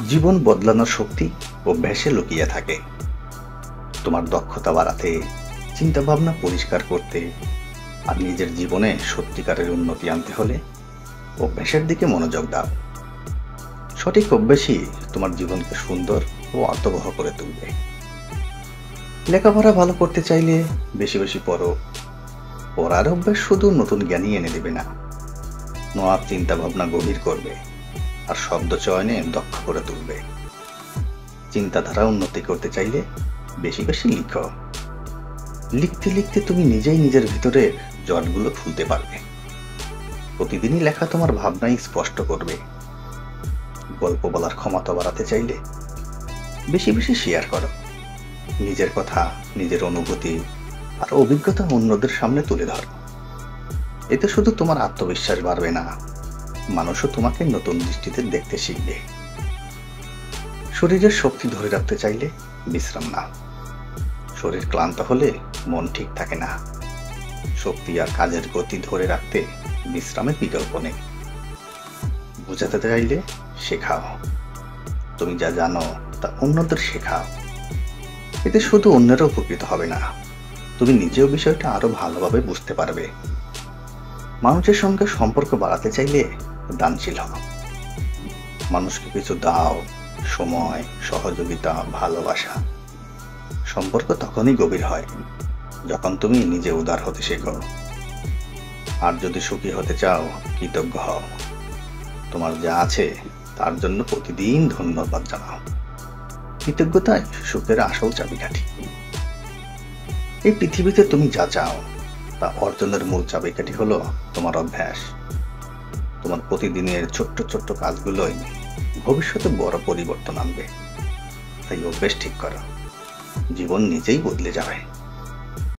জীবন বদলানোর শক্তি অভ্যাসে লুকিয়ে থাকে। তোমার দক্ষতা বাড়াতে, চিন্তা ভাবনা পরিষ্কার করতে আর নিজের জীবনে সত্যিকারের উন্নতি আনতে হলে অভ্যাসের দিকে মনোযোগ দাও। সঠিক অভ্যাসই তোমার জীবনকে সুন্দর ও অর্থবহ করে তুলবে। লেখাপড়া ভালো করতে চাইলে বেশি বেশি পড়ো। পড়ার অভ্যাস শুধু নতুন জ্ঞানই এনে দেবে না, নয়া চিন্তা ভাবনা গভীর করবে আর শব্দ চয়নে দক্ষ করে তুলবে। চিন্তাধারা উন্নতি করতে চাইলে বেশি বেশি লিখো। লিখতে লিখতে তুমি নিজেই নিজের ভিতরে জটগুলো খুলতে পারবে। প্রতিদিনই লেখা তোমার ভাবনাই স্পষ্ট করবে। গল্প বলার ক্ষমতা বাড়াতে চাইলে বেশি বেশি শেয়ার করো। নিজের কথা, নিজের অনুভূতি আর অভিজ্ঞতা অন্যদের সামনে তুলে ধরো। এতে শুধু তোমার আত্মবিশ্বাস বাড়বে না, মানুষও তোমাকে নতুন দৃষ্টিতে দেখতে শিখবে। শরীরের শক্তি ধরে রাখতে চাইলে বিশ্রাম নাও। শরীর ক্লান্ত হলে মন ঠিক থাকে না। শক্তি আর কাজের গতি ধরে রাখতে বিশ্রামের বিকল্প নেই। বোঝাতে চাইলে শেখাও। তুমি যা জানো তা অন্যদের শেখাও। এতে শুধু অন্যরা উপকৃত হবে না, তুমি নিজেও বিষয়টা আরো ভালোভাবে বুঝতে পারবে। মানুষের সঙ্গে সম্পর্ক বাড়াতে চাইলে দানশীল হও। মানুষকে কিছু দাও, সময়, সহযোগিতা, ভালোবাসা। সম্পর্ক তখনই গভীর হয় যখন তুমি নিজে উদার হতে শেখো। আর যদি সুখী হতে চাও, কৃতজ্ঞ হও। তোমার যা আছে তার জন্য প্রতিদিন ধন্যবাদ জানাও। কৃতজ্ঞতাই সুখের আসল চাবিকাঠি। এই পৃথিবীতে তুমি যা চাও তা অর্জনের মূল চাবিকাঠি হলো তোমার অভ্যাস। তোমার প্রতিদিনের ছোট্ট ছোট্ট কাজগুলোই ভবিষ্যতে বড় পরিবর্তন আনবে। তাই অভ্যাস ঠিক করো, জীবন নিজেই বদলে যাবে।